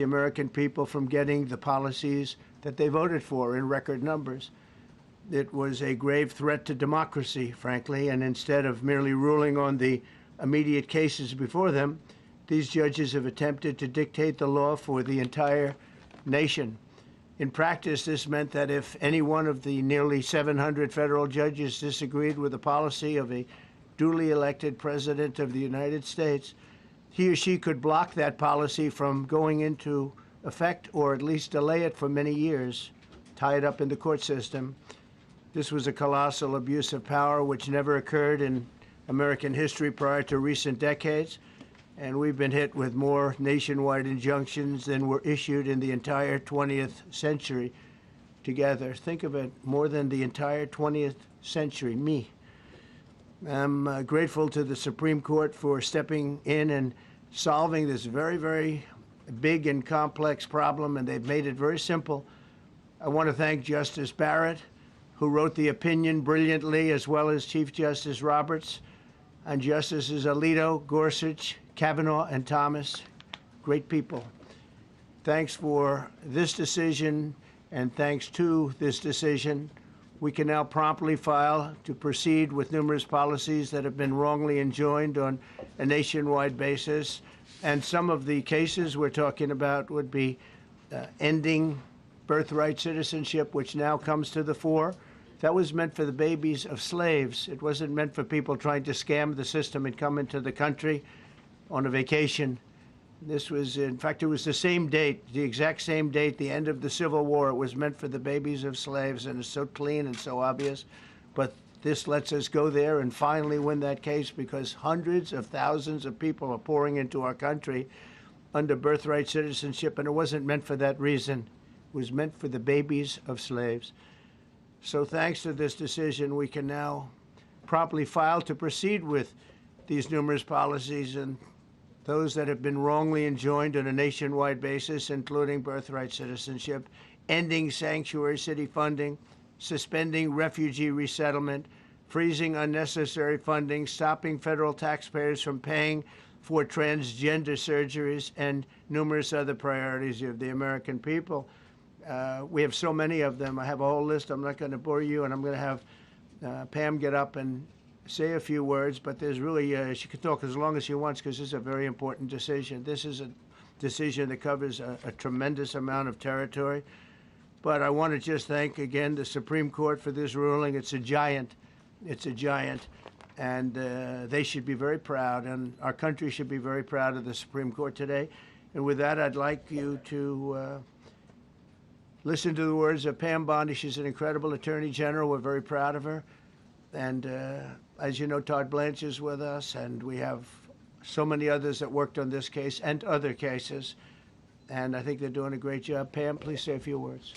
the American people from getting the policies that they voted for in record numbers. It was a grave threat to democracy, frankly, and instead of merely ruling on the immediate cases before them, these judges have attempted to dictate the law for the entire nation. In practice, this meant that if any one of the nearly 700 federal judges disagreed with the policy of a duly elected president of the United States, he or she could block that policy from going into effect or at least delay it for many years, tie it up in the court system. This was a colossal abuse of power which never occurred in American history prior to recent decades, and we've been hit with more nationwide injunctions than were issued in the entire 20th century together. Think of it, more than the entire 20th century, me. I'm grateful to the Supreme Court for stepping in and solving this very, very big and complex problem, and they've made it very simple. I want to thank Justice Barrett, who wrote the opinion brilliantly, as well as Chief Justice Roberts, and Justices Alito, Gorsuch, Kavanaugh, and Thomas. Great people. Thanks for this decision, and thanks to this decision, we can now promptly file to proceed with numerous policies that have been wrongly enjoined on a nationwide basis. And some of the cases we're talking about would be ending birthright citizenship, which now comes to the fore. That was meant for the babies of slaves. It wasn't meant for people trying to scam the system and come into the country on a vacation. This was, in fact, it was the same date, the exact same date, the end of the Civil War. It was meant for the babies of slaves, and it's so clean and so obvious. But this lets us go there and finally win that case, because hundreds of thousands of people are pouring into our country under birthright citizenship, and it wasn't meant for that reason. It was meant for the babies of slaves. So thanks to this decision, we can now promptly file to proceed with these numerous policies, and those that have been wrongly enjoined on a nationwide basis, including birthright citizenship, ending sanctuary city funding, suspending refugee resettlement, freezing unnecessary funding, stopping federal taxpayers from paying for transgender surgeries, and numerous other priorities of the American people. We have so many of them. I have a whole list. I'm not going to bore you, and I'm going to have Pam get up and say a few words, but there's really, she can talk as long as she wants, because this is a very important decision. This is a decision that covers a tremendous amount of territory. But I want to just thank, again, the Supreme Court for this ruling. It's a giant. It's a giant. And they should be very proud, and our country should be very proud of the Supreme Court today. And with that, I'd like you to listen to the words of Pam Bondi. She's an incredible Attorney General. We're very proud of her. And as you know, Todd Blanche is with us, and we have so many others that worked on this case and other cases. And I think they're doing a great job. Pam, please say a few words.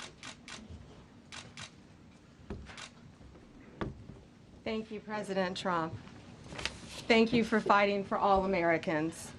Thank you, President Trump. Thank you for fighting for all Americans.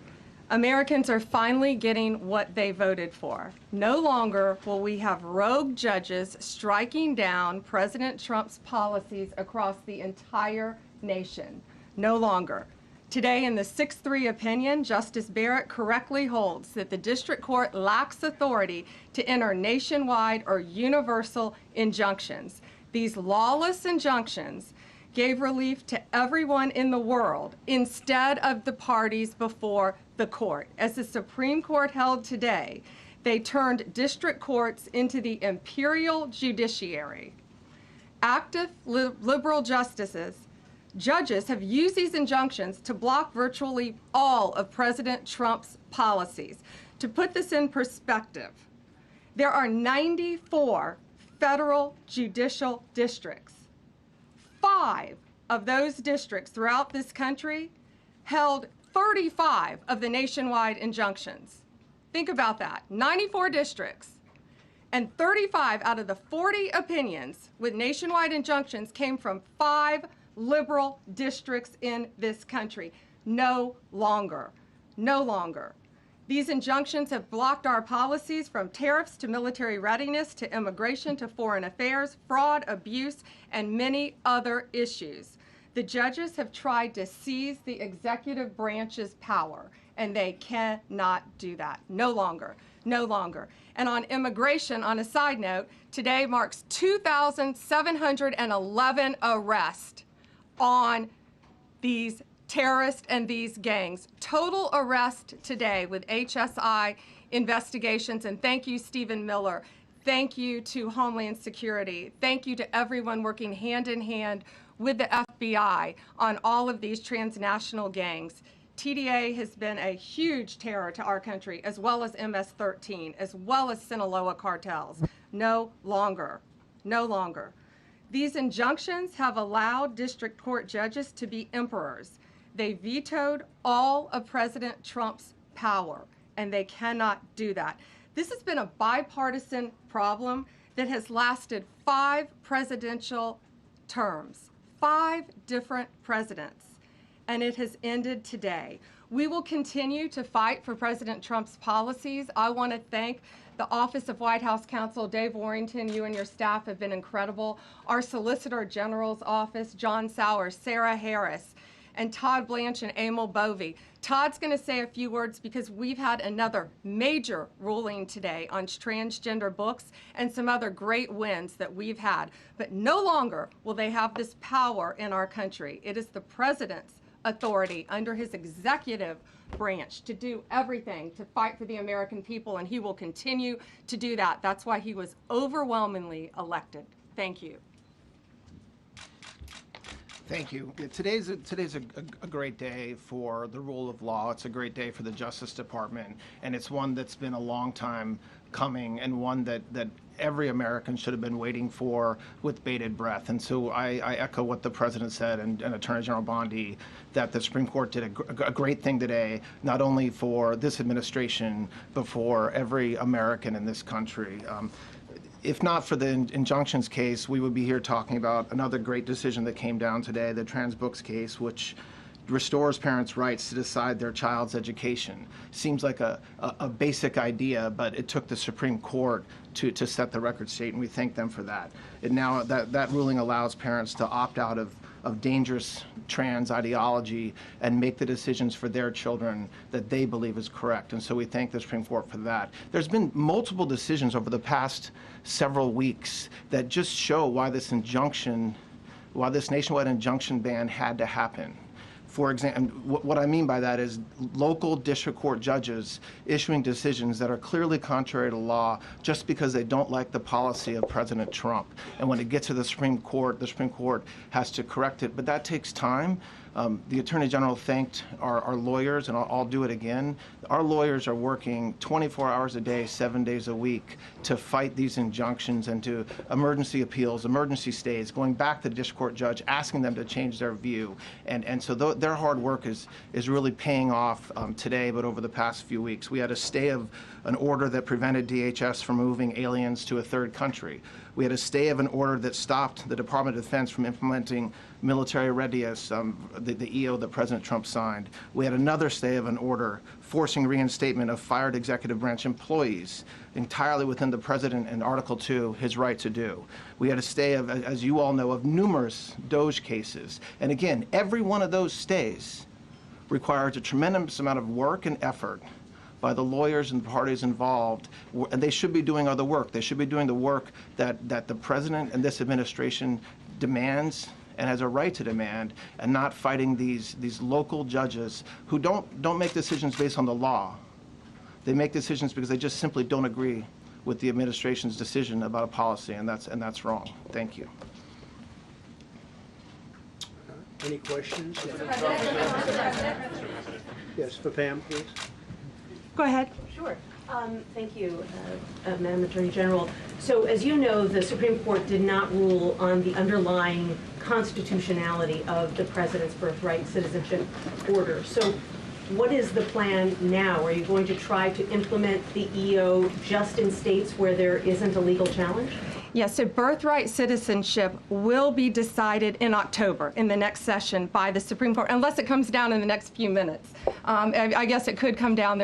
Americans are finally getting what they voted for. No longer will we have rogue judges striking down President Trump's policies across the entire nation. No longer. Today, in the 6-3 opinion, Justice Barrett correctly holds that the district court lacks authority to enter nationwide or universal injunctions. These lawless injunctions gave relief to everyone in the world instead of the parties before the court. As the Supreme Court held today, they turned district courts into the imperial judiciary. Active liberal judges have used these injunctions to block virtually all of President Trump's policies. To put this in perspective, there are 94 federal judicial districts. 5 of those districts throughout this country held 35 of the nationwide injunctions. Think about that, 94 districts, and 35 out of the 40 opinions with nationwide injunctions came from 5 liberal districts in this country. No longer, no longer. These injunctions have blocked our policies, from tariffs to military readiness to immigration to foreign affairs, fraud, abuse, and many other issues. The judges have tried to seize the executive branch's power, and they cannot do that. No longer. No longer. And on immigration, on a side note, today marks 2,711 arrests on these terrorists and these gangs. Total arrest today with HSI investigations. And thank you, Stephen Miller. Thank you to Homeland Security. Thank you to everyone working hand in hand with the FBI on all of these transnational gangs. TDA has been a huge terror to our country, as well as MS-13, as well as Sinaloa cartels. No longer. No longer. These injunctions have allowed district court judges to be emperors. They vetoed all of President Trump's power, and they cannot do that. This has been a bipartisan problem that has lasted 5 presidential terms, 5 different presidents, and it has ended today. We will continue to fight for President Trump's policies. I want to thank the Office of White House Counsel, Dave Warrington. You and your staff have been incredible. Our Solicitor General's office, John Sowers, Sarah Harris, and Todd Blanche and Emil Bovey. Todd's going to say a few words because we've had another major ruling today on transgender books and some other great wins that we've had. But no longer will they have this power in our country. It is the president's authority under his executive branch to do everything to fight for the American people, and he will continue to do that. That's why he was overwhelmingly elected. Thank you. Thank you. Today's a great day for the rule of law. It's a great day for the Justice Department, and it's one that's been a long time coming, and one that every American should have been waiting for with bated breath. And so I echo what the President said and Attorney General Bondi, that the Supreme Court did a great thing today, not only for this administration, but for every American in this country. If not for the injunctions case, we would be here talking about another great decision that came down today, the trans books case, which restores parents' rights to decide their child's education. Seems like a basic idea, but it took the Supreme Court to set the record straight, and we thank them for that. And now that ruling allows parents to opt out of dangerous trans ideology and make the decisions for their children that they believe is correct. And so we thank the Supreme Court for that. There's been multiple decisions over the past several weeks that just show why this nationwide injunction ban had to happen. For example, what I mean by that is local district court judges issuing decisions that are clearly contrary to law just because they don't like the policy of President Trump. And when it gets to the Supreme Court has to correct it. But that takes time. The Attorney General thanked our lawyers, and I'll do it again. Our lawyers are working 24 hours a day, 7 days a week to fight these injunctions and to emergency appeals, emergency stays, going back to the district court judge, asking them to change their view. And so their hard work is really paying off today, but over the past few weeks. We had a stay of an order that prevented DHS from moving aliens to a third country. We had a stay of an order that stopped the Department of Defense from implementing military readiness, the EO that President Trump signed. We had another stay of an order forcing reinstatement of fired executive branch employees, entirely within the President in Article 2, his right to do. We had a stay of, as you all know, of numerous DOJ cases. And again, every one of those stays requires a tremendous amount of work and effort by the lawyers and parties involved, and they should be doing other work. They should be doing the work that the President and this administration demands and has a right to demand, and not fighting these local judges who don't make decisions based on the law. They make decisions because they just simply don't agree with the administration's decision about a policy, and that's wrong. Thank you. Any questions? Yes, for Pam, please. Go ahead. Sure. Thank you, Madam Attorney General. So as you know, the Supreme Court did not rule on the underlying constitutionality of the President's Birthright citizenship order. So what is the plan now? Are you going to try to implement the EO just in states where there isn't a legal challenge? Yes, so birthright citizenship will be decided in October in the next session by the Supreme Court, unless it comes down in the next few minutes. I guess it could come down.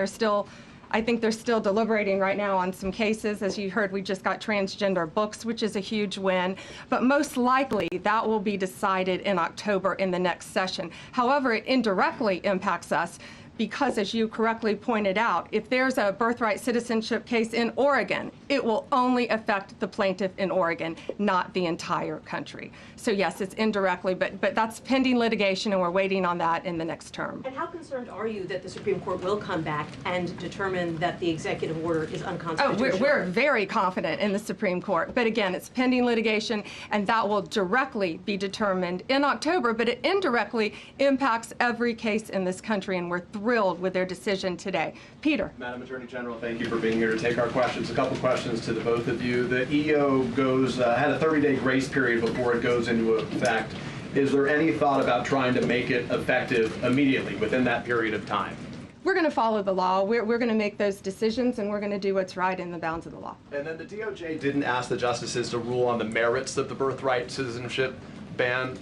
I think they're still deliberating right now on some cases. As you heard, we just got transgender books, which is a huge win. But most likely, that will be decided in October in the next session. However, it indirectly impacts us because, as you correctly pointed out, if there's a birthright citizenship case in Oregon, it will only affect the plaintiff in Oregon, not the entire country. So yes, it's indirectly, but that's pending litigation, and we're waiting on that in the next term. And how concerned are you that the Supreme Court will come back and determine that the executive order is Oh, unconstitutional? we're very confident in the Supreme Court, but again, it's pending litigation, and that will directly be determined in October, but it indirectly impacts every case in this country, and we're thrilled with their decision today. Peter. Madam Attorney General, thank you for being here to take our questions. A couple questions to the both of you. The EO had a 30-day grace period before it goes into effect. Is there any thought about trying to make it effective immediately within that period of time? We're going to follow the law. We're going to make those decisions, and we're going to do what's right in the bounds of the law. And then the DOJ didn't ask the justices to rule on the merits of the birthright citizenship ban.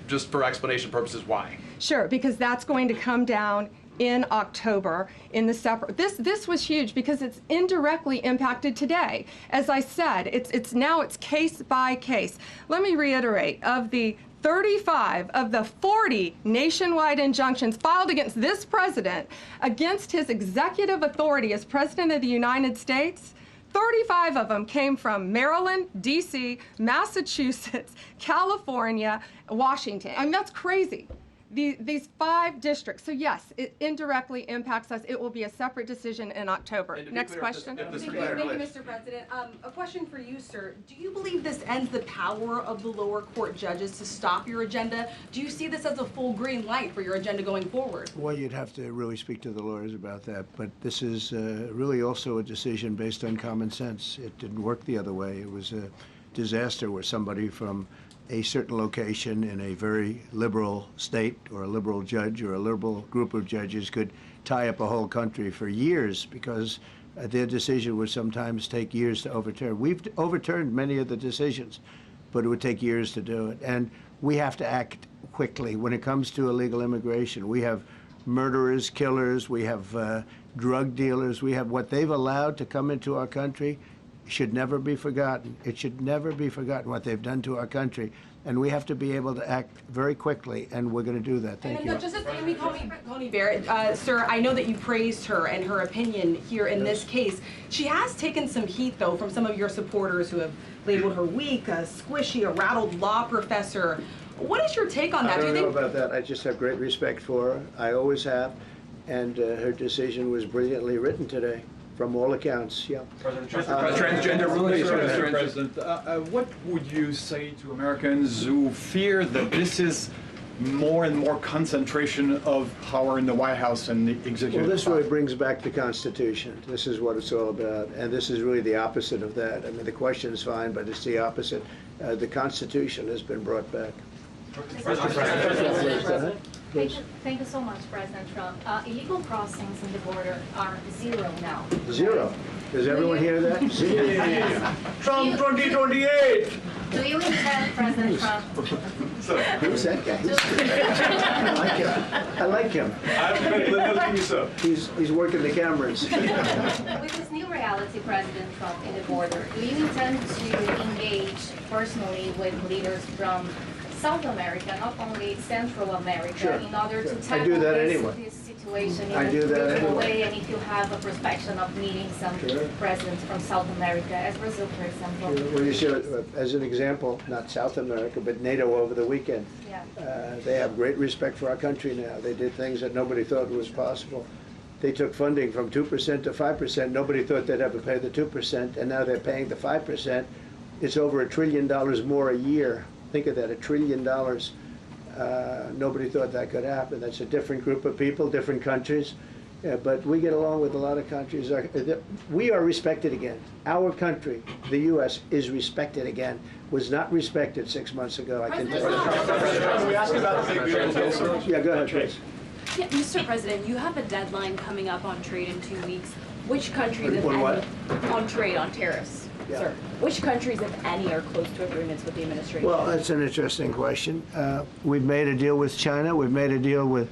Just for explanation purposes, why? Sure, because that's going to come down in October in the separate. This was huge because it's indirectly impacted today. As I said, it's case by case. Let me reiterate, of the 35 of the 40 nationwide injunctions filed against this president, against his executive authority as President of the United States, 35 of them came from Maryland, D.C., Massachusetts, California, Washington. I mean, that's crazy. These 5 districts. So yes, it indirectly impacts us. It will be a separate decision in October. Next question. Thank you, Mr. President. A question for you, sir. Do you believe this ends the power of the lower court judges to stop your agenda? Do you see this as a full green light for your agenda going forward? Well, you'd have to really speak to the lawyers about that. But this is really also a decision based on common sense. It didn't work the other way. It was a disaster where somebody from a certain location in a very liberal state or a liberal judge or a liberal group of judges could tie up a whole country for years because their decision would sometimes take years to overturn. We've overturned many of the decisions, but it would take years to do it. And we have to act quickly when it comes to illegal immigration. We have murderers, killers, we have drug dealers, we have what they've allowed to come into our country. Should never be forgotten. It should never be forgotten what they've done to our country. And we have to be able to act very quickly, and we're going to do that. Thank you. Justice Amy Coney Barrett, sir, I know that you praised her and her opinion here in this case. She has taken some heat, though, from some of your supporters who have labeled her weak, a squishy, a rattled law professor. What is your take on that? I don't know about that. I just have great respect for her. I always have. And her decision was brilliantly written today. From all accounts, yeah. Transgender relations. Mr. President, what would you say to Americans who fear that this is more and more concentration of power in the White House and the executive? Well, this really brings back the Constitution. This is what it's all about, and this is really the opposite of that. I mean, the question is fine, but it's the opposite. The Constitution has been brought back. Thank you so much, President Trump. Illegal crossings on the border are 0 now. 0. Does everyone hear that? 0. Trump 2028! Do you intend, President Trump? Who's that guy? I like him. He's working the cameras. With this new reality, President Trump, in the border, do you intend to engage personally with leaders from South America, not only Central America, Sure. in order to tackle I do that anyway. this situation in I a do that regional anyway. way, and if you have a prospection of meeting some Sure. presidents from South America, as Brazil, for example. Well, you see, as an example, not South America, but NATO over the weekend. Yeah. They have great respect for our country now. They did things that nobody thought was possible. They took funding from 2% to 5%. Nobody thought they'd ever pay the 2%, and now they're paying the 5%. It's over $1 trillion more a year. Think of that, $1 trillion. Nobody thought that could happen. That's a different group of people, different countries. But we get along with a lot of countries. We are respected again. Our country, the U.S., is respected again. Was not respected 6 months ago, I can tell you. Can we ask about the big beautiful bill, sir? Yeah, go ahead, please. Yeah, Mr. President, you have a deadline coming up on trade in 2 weeks. Which countries, if On what? any, on trade, on tariffs, Yeah. sir? Which countries, if any, are close to agreements with the administration? Well, that's an interesting question. We've made a deal with China. We've made a deal with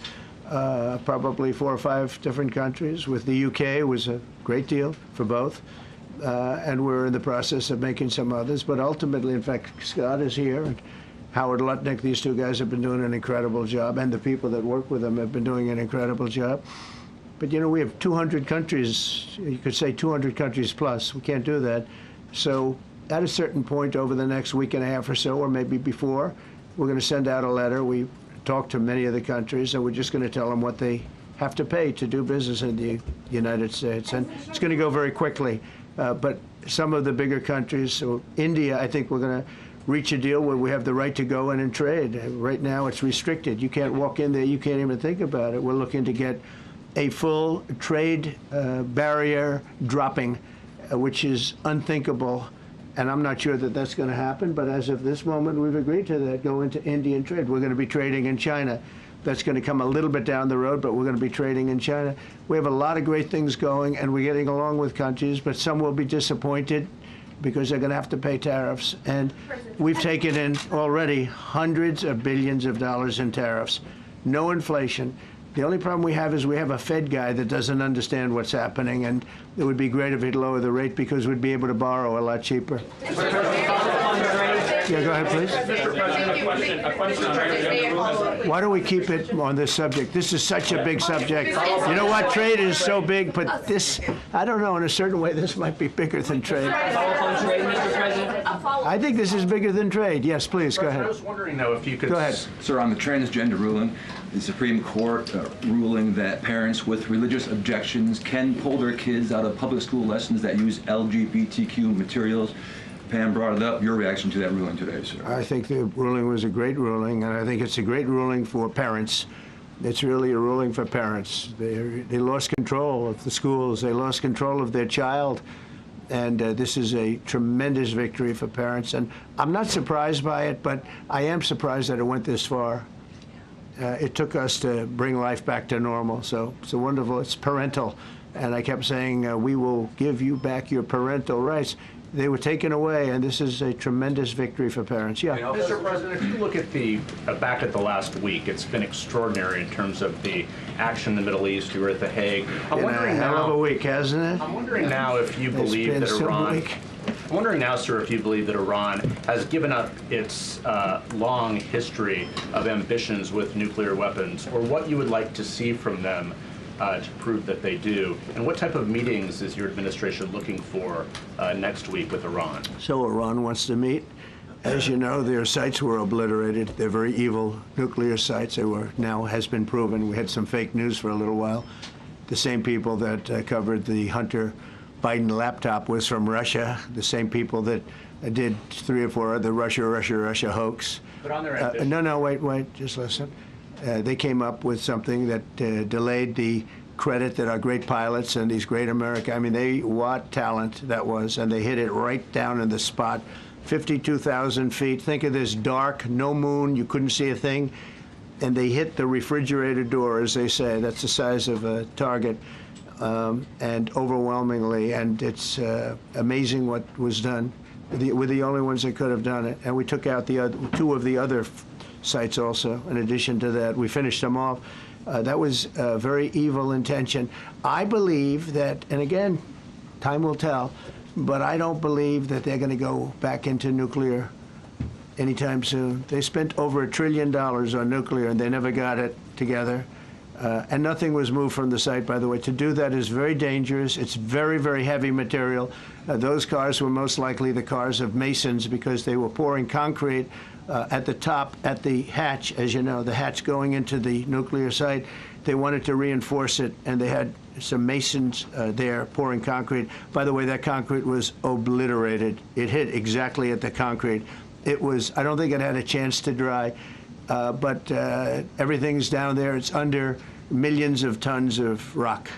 probably 4 or 5 different countries. With the UK, it was a great deal for both. And we're in the process of making some others. But ultimately, in fact, Scott is here, and Howard Lutnick, these 2 guys have been doing an incredible job, and the people that work with them have been doing an incredible job. But, you know, we have 200 countries, you could say 200 countries plus. We can't do that. So at a certain point over the next week and a half or so, or maybe before, we're going to send out a letter. We talked to many of the countries, and we're just going to tell them what they have to pay to do business in the United States. And it's going to go very quickly. But some of the bigger countries, so India, I think we're going to reach a deal where we have the right to go in and trade. Right now it's restricted. You can't walk in there. You can't even think about it. We're looking to get a full trade barrier dropping, which is unthinkable. And I'm not sure that that's going to happen. But as of this moment, we've agreed to that, go into Indian trade. We're going to be trading in China. That's going to come a little bit down the road, but we're going to be trading in China. We have a lot of great things going, and we're getting along with countries, but some will be disappointed because they're going to have to pay tariffs. And we've taken in already hundreds of billions of dollars in tariffs. No inflation. The only problem we have is we have a Fed guy that doesn't understand what's happening, and it would be great if he'd lower the rate because we'd be able to borrow a lot cheaper. Yeah, go ahead, please. Mr. President, a question. Why don't we keep it on this subject? This is such a big subject. You know what? Trade is so big, but this, I don't know, in a certain way, this might be bigger than trade. I think this is bigger than trade. Yes, please, go ahead. I was wondering, though, if you could... Go ahead. Sir, on the transgender ruling, the Supreme Court ruling that parents with religious objections can pull their kids out of public school lessons that use LGBTQ materials. Pam brought it up. Your reaction to that ruling today, sir? I think the ruling was a great ruling, and I think it's a great ruling for parents. It's really a ruling for parents. They lost control of the schools. They lost control of their child. And this is a tremendous victory for parents. And I'm not surprised by it, but I am surprised that it went this far. It took us to bring life back to normal. So it's wonderful. It's parental. And I kept saying, we will give you back your parental rights. They were taken away, and this is a tremendous victory for parents. Yeah. Mr. President, if you look at the back at the last week, it's been extraordinary in terms of the action in the Middle East. You were at The Hague. I'm wondering now. Hell of a week, hasn't it? I'm wondering now if you believe that Iran. I'm wondering now, sir, if you believe that Iran has given up its long history of ambitions with nuclear weapons, or what you would like to see from them to prove that they do, and what type of meetings is your administration looking for next week with Iran? So Iran wants to meet. As you know, their sites were obliterated. They're very evil nuclear sites. They were, now has been proven. We had some fake news for a little while. The same people that covered the Hunter Biden laptop was from Russia. The same people that did 3 or 4 other Russia hoax. But on their ambition. No, wait, just listen. They came up with something that delayed the credit that our great pilots and these great what talent that was, and they hit it right down in the spot, 52,000 feet. Think of this dark, no moon, you couldn't see a thing, and they hit the refrigerator door, as they say. That's the size of a target, and overwhelmingly, and it's amazing what was done. We're the only ones that could have done it, and we took out the 2 of the other sites also. In addition to that, we finished them off. That was a very evil intention. I believe that, and again, time will tell, but I don't believe that they're going to go back into nuclear anytime soon. They spent over $1 trillion on nuclear, and they never got it together. And nothing was moved from the site, by the way. To do that is very dangerous. It's very, very heavy material. Those cars were most likely the cars of masons because they were pouring concrete at the top, at the hatch, as you know, the hatch going into the nuclear site. They wanted to reinforce it, and they had some masons there pouring concrete. By the way, that concrete was obliterated. It hit exactly at the concrete. It was, I don't think it had a chance to dry, but everything's down there. It's under millions of tons of rock.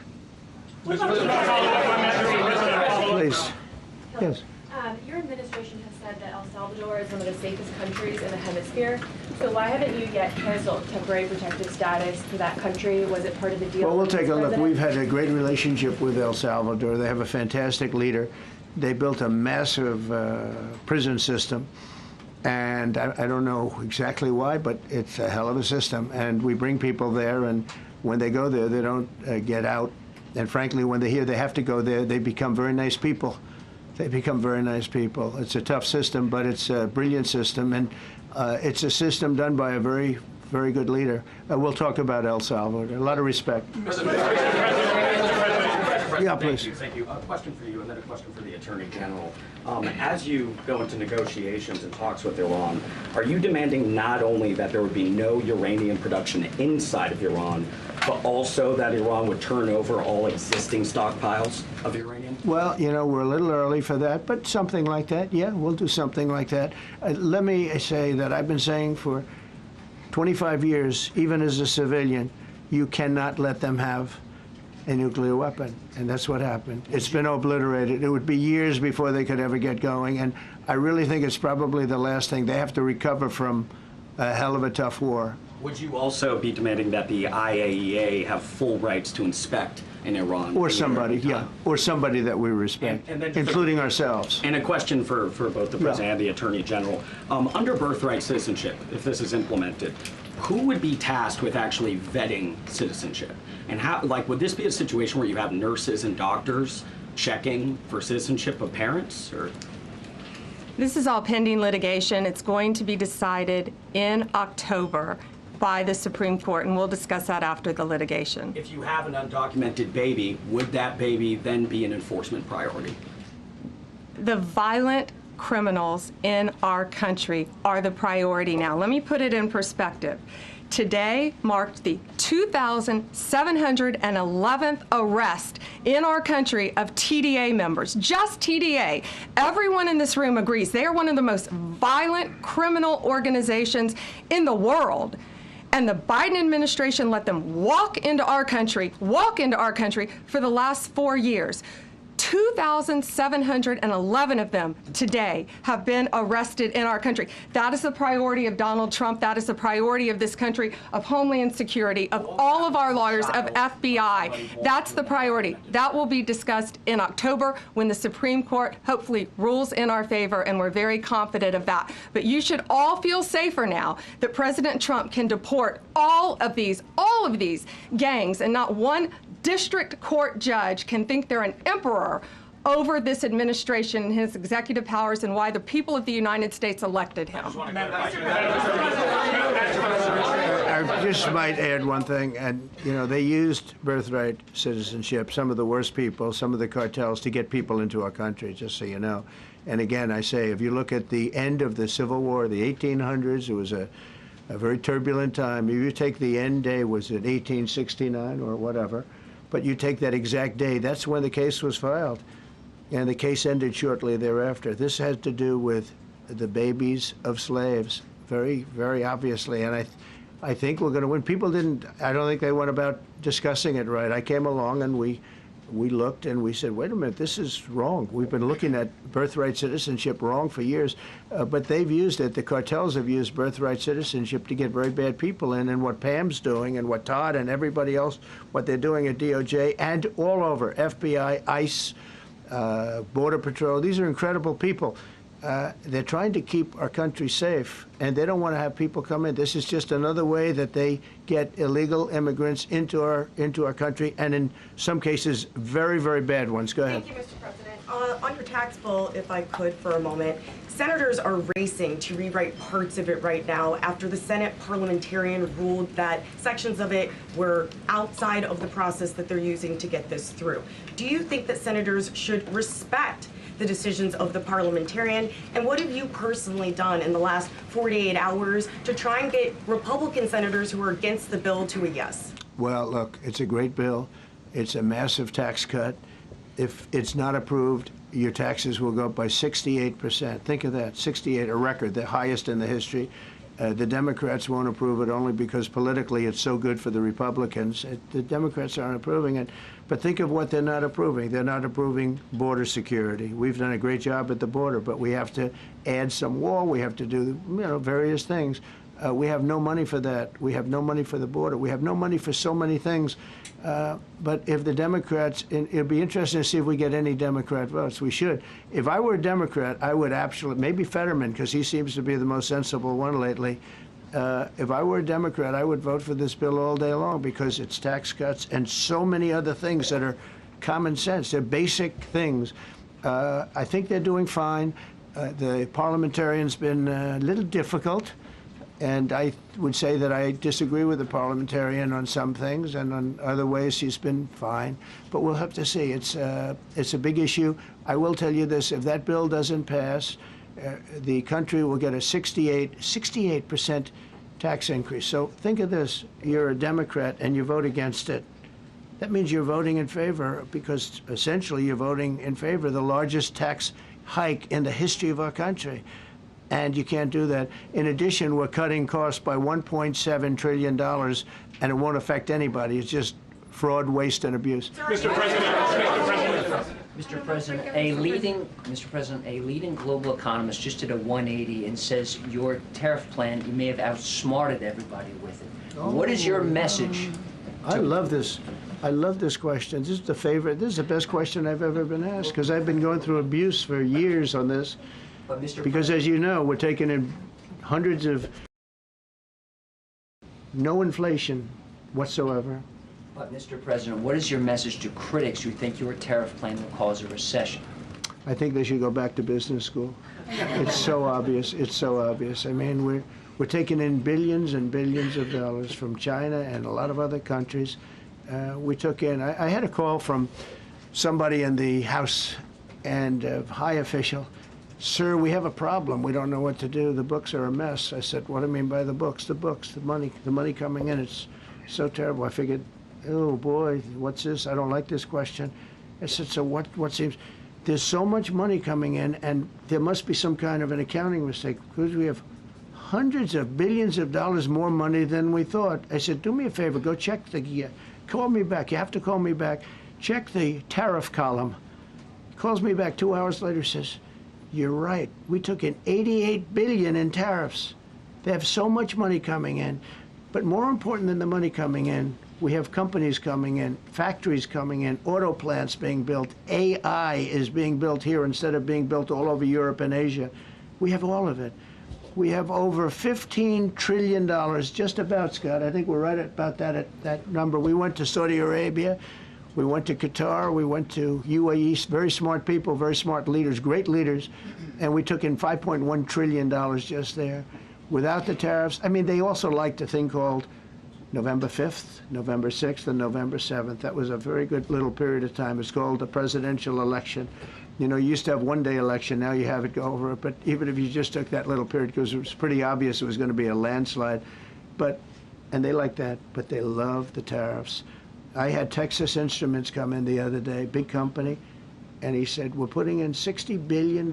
Please. Yes. Your administration has said that El Salvador is one of the safest countries in the hemisphere. So why haven't you yet canceled temporary protective status for that country? Was it part of the deal? Well, we'll take a look. We've had a great relationship with El Salvador. They have a fantastic leader. They built a massive prison system. And I don't know exactly why, but it's a hell of a system. And we bring people there, and when they go there, they don't get out. And frankly, when they hear they have to go there, they become very nice people. They become very nice people. It's a tough system, but it's a brilliant system, and it's a system done by a very, very good leader. We'll talk about El Salvador. A lot of respect. Yeah, please. Thank you. A question for you and then a question for the Attorney General. As you go into negotiations and talks with Iran, are you demanding not only that there would be no uranium production inside of Iran, but also that Iran would turn over all existing stockpiles of uranium? Well, you know, we're a little early for that, but something like that, yeah, we'll do something like that. Let me say that I've been saying for 25 years, even as a civilian, you cannot let them have a nuclear weapon, and that's what happened. It's been obliterated. It would be years before they could ever get going, and I really think it's probably the last thing. They have to recover from a hell of a tough war. Would you also be demanding that the IAEA have full rights to inspect in Iran? Or somebody, yeah, or somebody that we respect, And then including ourselves. And a question for both the President and the Attorney General. Under birthright citizenship, if this is implemented, who would be tasked with actually vetting citizenship? And how, like, would this be a situation where you have nurses and doctors checking for citizenship of parents, or? This is all pending litigation. It's going to be decided in October by the Supreme Court, and we'll discuss that after the litigation. If you have an undocumented baby, would that baby then be an enforcement priority? The violent criminals in our country are the priority now. Let me put it in perspective. Today marked the 2,711th arrest in our country of TDA members, just TDA. Everyone in this room agrees they are one of the most violent criminal organizations in the world. And the Biden administration let them walk into our country for the last 4 years. 2,711 of them today have been arrested in our country. That is the priority of Donald Trump. That is the priority of this country, of Homeland Security, of all of our lawyers, of FBI. That's the priority. That will be discussed in October when the Supreme Court hopefully rules in our favor, and we're very confident of that. But you should all feel safer now that President Trump can deport all of these gangs, and not one district court judge can think they're an emperor over this administration and his executive powers, and why the people of the United States elected him. I just might add one thing, and you know, they used birthright citizenship, some of the worst people, some of the cartels, to get people into our country, just so you know. And again, I say, if you look at the end of the Civil War, the 1800s, it was a very turbulent time. If you take the end day, was it 1869 or whatever, but you take that exact day, that's when the case was filed. And the case ended shortly thereafter. This had to do with the babies of slaves, very, very obviously. And I think we're going to win. People didn't, I don't think they went about discussing it right. I came along and we looked and we said, wait a minute, this is wrong. We've been looking at birthright citizenship wrong for years, but they've used it. The cartels have used birthright citizenship to get very bad people in, and what Pam's doing and what Todd and everybody else, what they're doing at DOJ and all over, FBI, ICE, Border Patrol, these are incredible people. They're trying to keep our country safe, and they don't want to have people come in. This is just another way that they get illegal immigrants into our country, and in some cases, very, very bad ones. Go ahead. Thank you, Mr. President. On your tax bill, if I could for a moment, senators are racing to rewrite parts of it right now after the Senate parliamentarian ruled that sections of it were outside of the process that they're using to get this through. Do you think that senators should respect the decisions of the parliamentarian? And what have you personally done in the last 48 hours to try and get Republican senators who are against the bill to a yes? Well, look, it's a great bill. It's a massive tax cut. If it's not approved, your taxes will go up by 68%. Think of that, 68, a record, the highest in the history. The Democrats won't approve it only because politically it's so good for the Republicans. The Democrats aren't approving it. But think of what they're not approving. They're not approving border security. We've done a great job at the border, but we have to add some wall. We have to do, various things. We have no money for that. We have no money for the border. We have no money for so many things. But if the Democrats, it'd be interesting to see if we get any Democrat votes. We should. If I were a Democrat, I would absolutely, maybe Fetterman, because he seems to be the most sensible one lately. If I were a Democrat, I would vote for this bill all day long because it's tax cuts and so many other things that are common sense. They're basic things. I think they're doing fine. The parliamentarian's been a little difficult. And I would say that I disagree with the parliamentarian on some things, and on other ways he's been fine. But we'll have to see. It's a big issue. I will tell you this: if that bill doesn't pass, the country will get a 68% tax increase. So think of this: you're a Democrat and you vote against it. That means you're voting in favor, because essentially you're voting in favor of the largest tax hike in the history of our country. And you can't do that. In addition, we're cutting costs by $1.7 trillion, and it won't affect anybody. It's just fraud, waste, and abuse. Mr. President, a leading global economist just did a 180 and says your tariff plan, you may have outsmarted everybody with it. What is your message? I love this. I love this question. This is the favorite. This is the best question I've ever been asked, because I've been going through abuse for years on this. Because as you know, we're taking in hundreds of no inflation whatsoever. But Mr. President, what is your message to critics who think your tariff plan will cause a recession? I think they should go back to business school. It's so obvious. It's so obvious. I mean, we're taking in billions and billions of dollars from China and a lot of other countries. We took in, I had a call from somebody in the House and a high official. Sir, we have a problem. We don't know what to do. The books are a mess. I said, what do you mean by the books? The books, the money coming in. It's so terrible. I figured, oh boy, what's this? I don't like this question. I said, so what seems, there's so much money coming in, and there must be some kind of an accounting mistake, because we have hundreds of billions of dollars more money than we thought. I said, do me a favor, go check call me back. You have to call me back. Check the tariff column. He calls me back 2 hours later, says, you're right. We took in $88 billion in tariffs. They have so much money coming in. But more important than the money coming in, we have companies coming in, factories coming in, auto plants being built. AI is being built here instead of being built all over Europe and Asia. We have all of it. We have over $15 trillion, just about, Scott. I think we're right about that number. We went to Saudi Arabia. We went to Qatar, we went to UAE, very smart people, very smart leaders, great leaders, and we took in $5.1 trillion just there. Without the tariffs, I mean, they also liked a thing called November 5th, November 6th, and November 7th. That was a very good little period of time. It's called the presidential election. You know, you used to have one-day election, now you have it go over it, but even if you just took that little period, because it was pretty obvious it was going to be a landslide, and they like that, but they love the tariffs. I had Texas Instruments come in the other day, big company, and he said, we're putting in $60 billion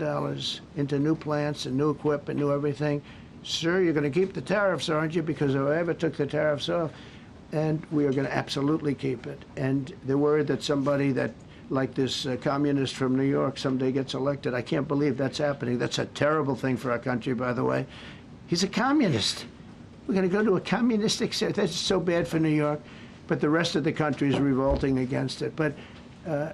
into new plants and new equipment, new everything. Sir, you're going to keep the tariffs, aren't you? Because if I ever took the tariffs off, and we are going to absolutely keep it. And they're worried that somebody that, like this communist from New York, someday gets elected. I can't believe that's happening. That's a terrible thing for our country, by the way. He's a communist. We're going to go to a communistic state. That's so bad for New York. But the rest of the country is revolting against it. But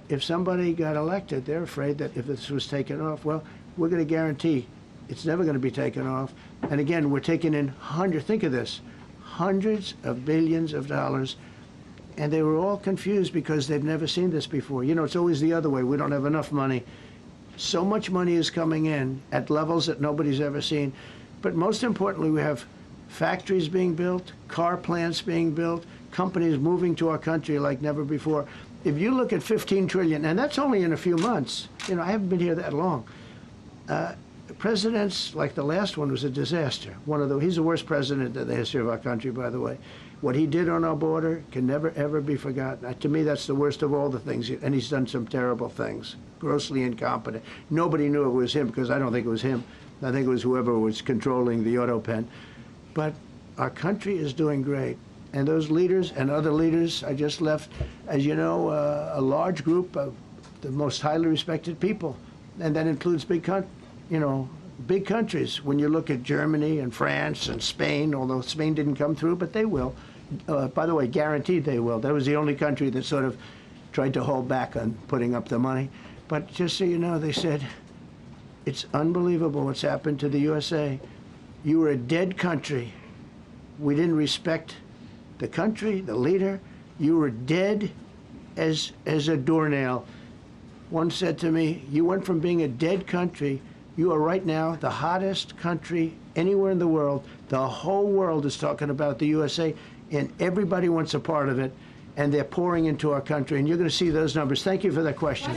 if somebody got elected, they're afraid that if this was taken off, well, we're going to guarantee it's never going to be taken off. And again, we're taking in think of this, hundreds of billions of dollars. And they were all confused because they've never seen this before. You know, it's always the other way. We don't have enough money. So much money is coming in at levels that nobody's ever seen. But most importantly, we have factories being built, car plants being built, companies moving to our country like never before. If you look at 15 trillion, and that's only in a few months. You know, I haven't been here that long. Presidents, like the last one, was a disaster. He's the worst president in the history of our country, by the way. What he did on our border can never, ever be forgotten. To me, that's the worst of all the things. And he's done some terrible things, grossly incompetent. Nobody knew it was him, because I don't think it was him. I think it was whoever was controlling the auto pen. But our country is doing great. And those leaders and other leaders I just left, as you know, a large group of the most highly respected people. And that includes big countries. When you look at Germany and France and Spain, although Spain didn't come through, but they will. By the way, guaranteed they will. That was the only country that sort of tried to hold back on putting up the money. But just so you know, they said, it's unbelievable what's happened to the USA. You were a dead country. We didn't respect the country, the leader. You were dead as a doornail. One said to me, you went from being a dead country You are right now the hottest country anywhere in the world. The whole world is talking about the USA, and everybody wants a part of it, and they're pouring into our country, and you're going to see those numbers. Thank you for that question.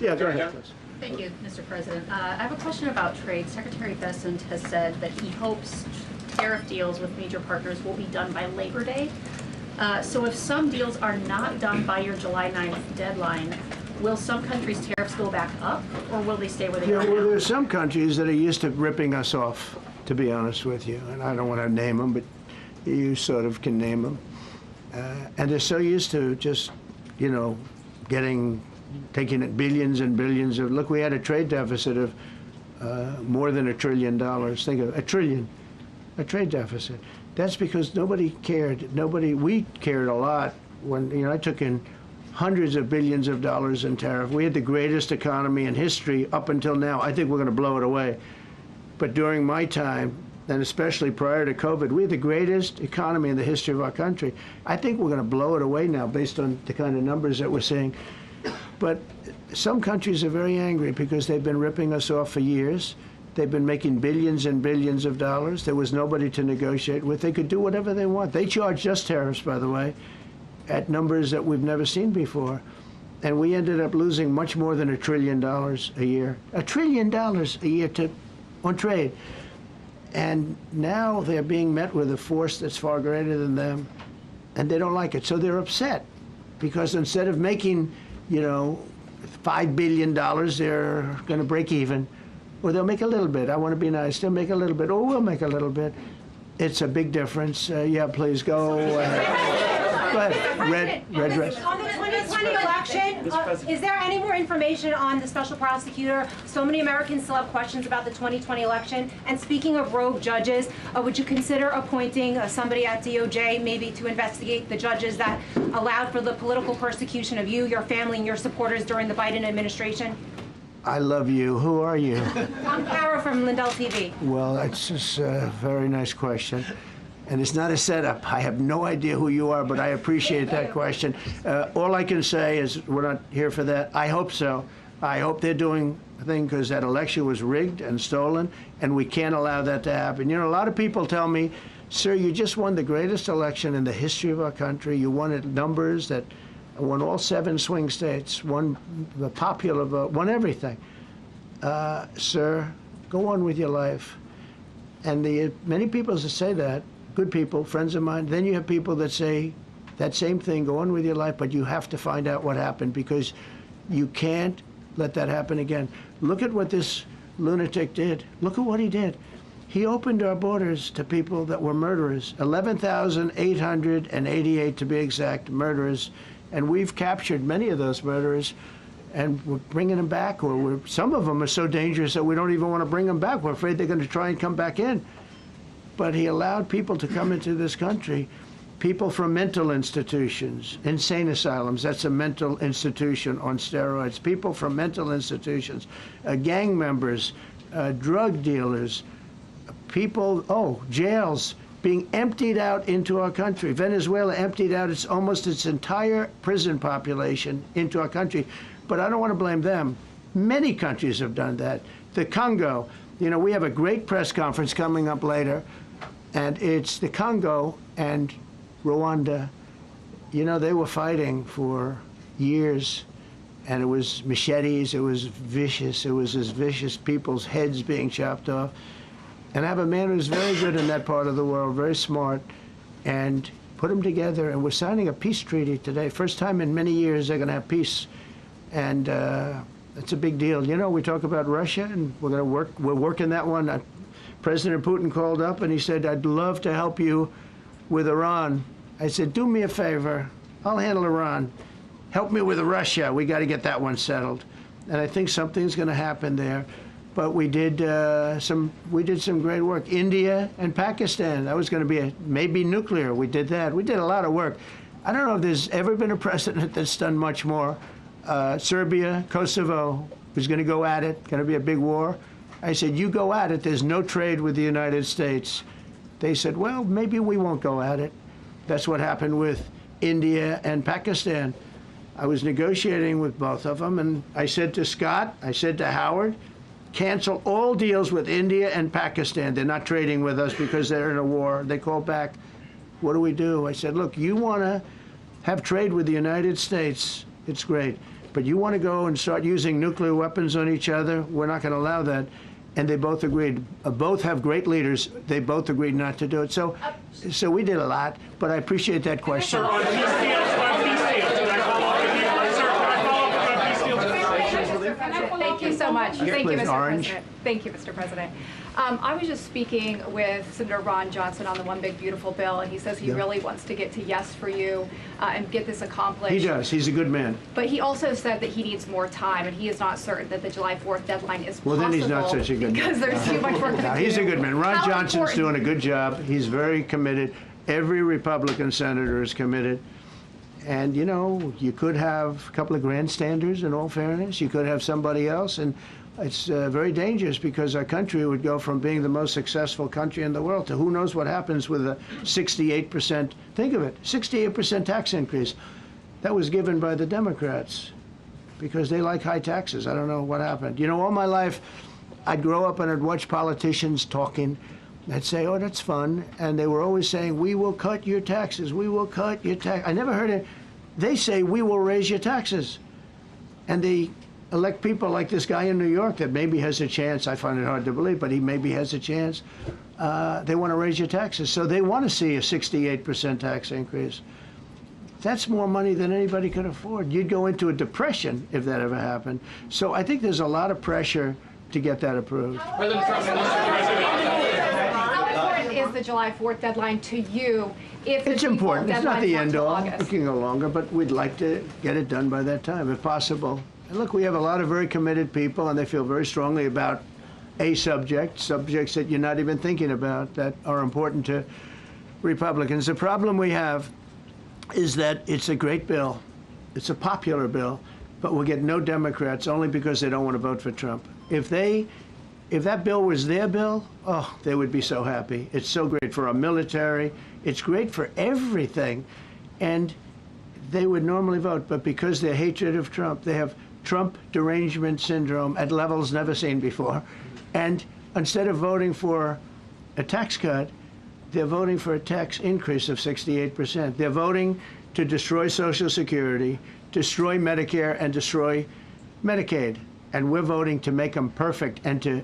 Yeah, go ahead, please. Thank you, Mr. President. I have a question about trade. Secretary Bessent has said that he hopes tariff deals with major partners will be done by Labor Day. So if some deals are not done by your July 9th deadline, will some countries' tariffs go back up, or will they stay where they are now? Well, there are some countries that are used to ripping us off, to be honest with you. And I don't want to name them, but you sort of can name them. And they're so used to just, you know, taking it billions and billions of, look, we had a trade deficit of more than $1 trillion. Think of a trillion, a trade deficit. That's because nobody cared. We cared a lot when, you know, I took in hundreds of billions of dollars in tariff. We had the greatest economy in history up until now. I think we're going to blow it away. But during my time, and especially prior to COVID, we had the greatest economy in the history of our country. I think we're going to blow it away now based on the kind of numbers that we're seeing. But some countries are very angry because they've been ripping us off for years. They've been making billions and billions of dollars. There was nobody to negotiate with. They could do whatever they want. They charged us tariffs, by the way, at numbers that we've never seen before. And we ended up losing much more than $1 trillion a year. $1 trillion a year on trade. And now they're being met with a force that's far greater than them, and they don't like it. So they're upset because instead of making, you know, $5 billion, they're going to break even. Or they'll make a little bit. I want to be nice. They'll make a little bit. Or we'll make a little bit. It's a big difference. Yeah, please go. Go ahead. Red dress. On the 2020 election, is there any more information on the special prosecutor? So many Americans still have questions about the 2020 election. And speaking of rogue judges, would you consider appointing somebody at DOJ maybe to investigate the judges that allowed for the political persecution of you, your family, and your supporters during the Biden administration? I love you. Who are you? I'm Kara from Lindell TV. Well, that's just a very nice question. And it's not a setup. I have no idea who you are, but I appreciate that question. All I can say is we're not here for that. I hope so. I hope they're doing a thing because that election was rigged and stolen, and we can't allow that to happen. You know, a lot of people tell me, sir, you just won the greatest election in the history of our country. You won at numbers that won all 7 swing states, won the popular vote, won everything. Sir, go on with your life. And many people that say that, good people, friends of mine, then you have people that say that same thing, go on with your life, but you have to find out what happened because you can't let that happen again. Look at what this lunatic did. Look at what he did. He opened our borders to people that were murderers, 11,888 to be exact, murderers. And we've captured many of those murderers, and we're bringing them back, or some of them are so dangerous that we don't even want to bring them back. We're afraid they're going to try and come back in. But he allowed people to come into this country, people from mental institutions, insane asylums, that's a mental institution on steroids, people from mental institutions, gang members, drug dealers, people, jails, being emptied out into our country. Venezuela emptied out almost its entire prison population into our country. But I don't want to blame them. Many countries have done that. The Congo, you know, we have a great press conference coming up later, and it's the Congo and Rwanda. You know, they were fighting for years, and it was machetes, it was vicious, it was as vicious, people's heads being chopped off. And I have a man who's very good in that part of the world, very smart, and put them together. And we're signing a peace treaty today. First time in many years they're going to have peace. And it's a big deal. You know, we talk about Russia, and we're working that one. President Putin called up and he said, I'd love to help you with Iran. I said, do me a favor. I'll handle Iran. Help me with Russia. We got to get that one settled. And I think something's going to happen there. But we did some great work. India and Pakistan. That was going to be maybe nuclear. We did that. We did a lot of work. I don't know if there's ever been a president that's done much more. Serbia, Kosovo was going to go at it. Going to be a big war. I said, you go at it. There's no trade with the United States. They said, well, maybe we won't go at it. That's what happened with India and Pakistan. I was negotiating with both of them, and I said to Scott, I said to Howard, cancel all deals with India and Pakistan. They're not trading with us because they're in a war. They called back, what do we do? I said, look, you want to have trade with the United States, it's great. But you want to go and start using nuclear weapons on each other? We're not going to allow that. And they both agreed. Both have great leaders. They both agreed not to do it. So we did a lot, but I appreciate that question. Sir, on peace deals, can I follow up with you? Sir, can I follow up on peace deals? Thank you so much. Yes, Thank you, please, Mr. Orange. President. Thank you, Mr. President. I was just speaking with Senator Ron Johnson on the One Big Beautiful Bill, and he says he really wants to get to yes for you and get this accomplished. He does. He's a good man. But he also said that he needs more time, and he is not certain that the July 4th deadline is possible. Well, then he's not such a good man. Because there's too much work to do. He's a good man. Ron How Johnson's important- doing a good job. He's very committed. Every Republican senator is committed. And, you know, you could have a couple of grandstanders, in all fairness. You could have somebody else. And it's very dangerous because our country would go from being the most successful country in the world to who knows what happens with a 68%, think of it, 68% tax increase. That was given by the Democrats because they like high taxes. I don't know what happened. You know, all my life, I'd grow up and I'd watch politicians talking. I'd say, oh, that's fun. And they were always saying, we will cut your taxes. We will cut your tax. I never heard it. They say, we will raise your taxes. And they elect people like this guy in New York that maybe has a chance. I find it hard to believe, but he maybe has a chance. They want to raise your taxes. So they want to see a 68% tax increase. That's more money than anybody could afford. You'd go into a depression if that ever happened. So I think there's a lot of pressure to get that approved. How important is the July 4th deadline to you? If the It's default important. It's not deadline's the end till all. August? It can go longer, but we'd like to get it done by that time, if possible. And look, we have a lot of very committed people, and they feel very strongly about a subject, subjects that you're not even thinking about that are important to Republicans. The problem we have is that it's a great bill. It's a popular bill, but we'll get no Democrats only because they don't want to vote for Trump. If that bill was their bill, oh, they would be so happy. It's so great for our military. It's great for everything. And they would normally vote, but because their hatred of Trump, they have Trump derangement syndrome at levels never seen before. And instead of voting for a tax cut, they're voting for a tax increase of 68%. They're voting to destroy Social Security, destroy Medicare, and destroy Medicaid. And we're voting to make them perfect and to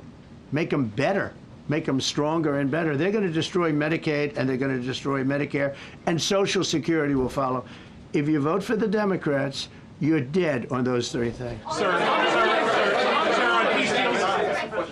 make them better, make them stronger and better. They're going to destroy Medicaid, and they're going to destroy Medicare, and Social Security will follow. If you vote for the Democrats, you're dead on those three things.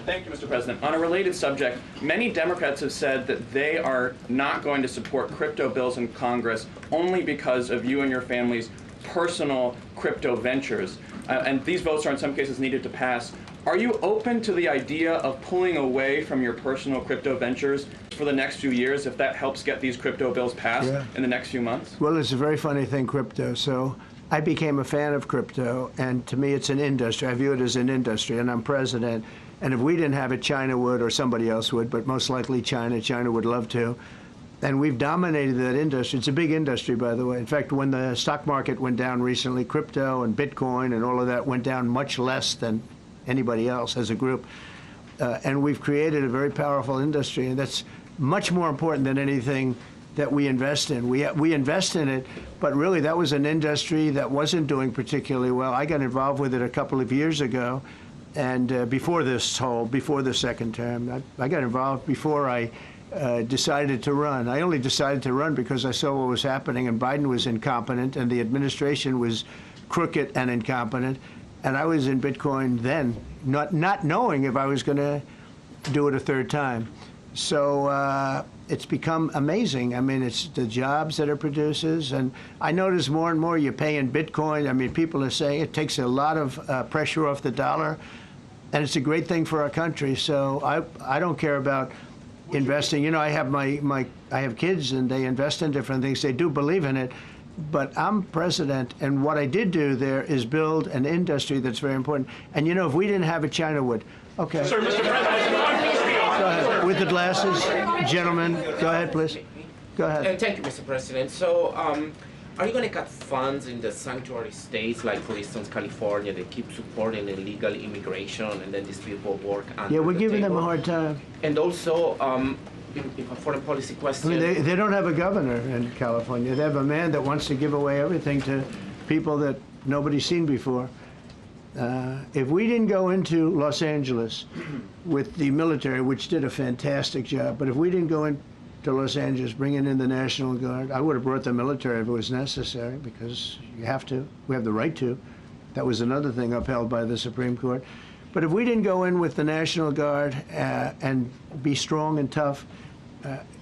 Thank you, Mr. President. On a related subject, many Democrats have said that they are not going to support crypto bills in Congress only because of you and your family's personal crypto ventures. And these votes are in some cases needed to pass. Are you open to the idea of pulling away from your personal crypto ventures for the next few years if that helps get these crypto bills passed in the next few months? Well, it's a very funny thing, crypto. So I became a fan of crypto, and to me it's an industry. I view it as an industry, and I'm president. And if we didn't have it, China would, or somebody else would, but most likely China. China would love to. And we've dominated that industry. It's a big industry, by the way. In fact, when the stock market went down recently, crypto and Bitcoin and all of that went down much less than anybody else as a group. And we've created a very powerful industry, and that's much more important than anything that we invest in. We invest in it, but really that was an industry that wasn't doing particularly well. I got involved with it a couple of years ago, and before the second term. I got involved before I decided to run. I only decided to run because I saw what was happening, and Biden was incompetent, and the administration was crooked and incompetent. And I was in Bitcoin then, not knowing if I was going to do it a third time. So it's become amazing. I mean, it's the jobs that it produces. And I notice more and more you pay in Bitcoin. I mean, people are saying it takes a lot of pressure off the dollar. And it's a great thing for our country. So I don't care about investing. You know, I have kids, and they invest in different things. They do believe in it. But I'm president, and what I did do there is build an industry that's very important. And, you know, if we didn't have it, China would. Okay. Sir, Mr. President, go ahead. With the glasses, gentlemen, go ahead, please. Go ahead. Thank you, Mr. President. So Are you going to cut funds in the sanctuary states, like for instance California, that keep supporting illegal immigration, and then these people work under Yeah, we're the giving them a table? hard time. And also, in a foreign policy I question. mean, they don't have a governor in California. They have a man that wants to give away everything to people that nobody's seen before. If we didn't go into Los Angeles with the military, which did a fantastic job, but if we didn't go into Los Angeles bringing in the National Guard, I would have brought the military if it was necessary, because you have to. We have the right to. That was another thing upheld by the Supreme Court. But if we didn't go in with the National Guard and be strong and tough,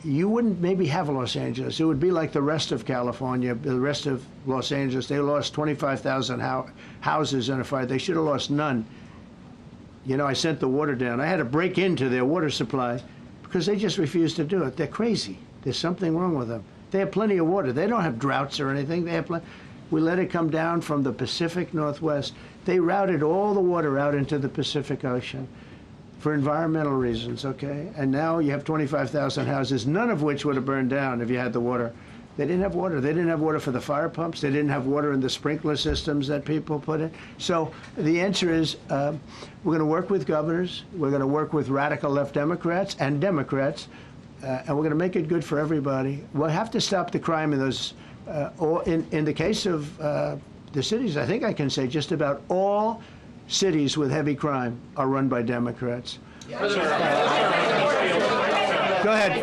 you wouldn't maybe have Los Angeles. It would be like the rest of California, the rest of Los Angeles. They lost 25,000 houses in a fire. They should have lost none. You know, I sent the water down. I had to break into their water supply because they just refused to do it. They're crazy. There's something wrong with them. They have plenty of water. They don't have droughts or anything. They have plenty. We let it come down from the Pacific Northwest. They routed all the water out into the Pacific Ocean for environmental reasons, okay? And now you have 25,000 houses, none of which would have burned down if you had the water. They didn't have water. They didn't have water for the fire pumps. They didn't have water in the sprinkler systems that people put in. So the answer is we're going to work with governors. We're going to work with radical left Democrats and Democrats, and we're going to make it good for everybody. We'll have to stop the crime in those, in the case of the cities, I think I can say just about all cities with heavy crime are run by Democrats. Go ahead.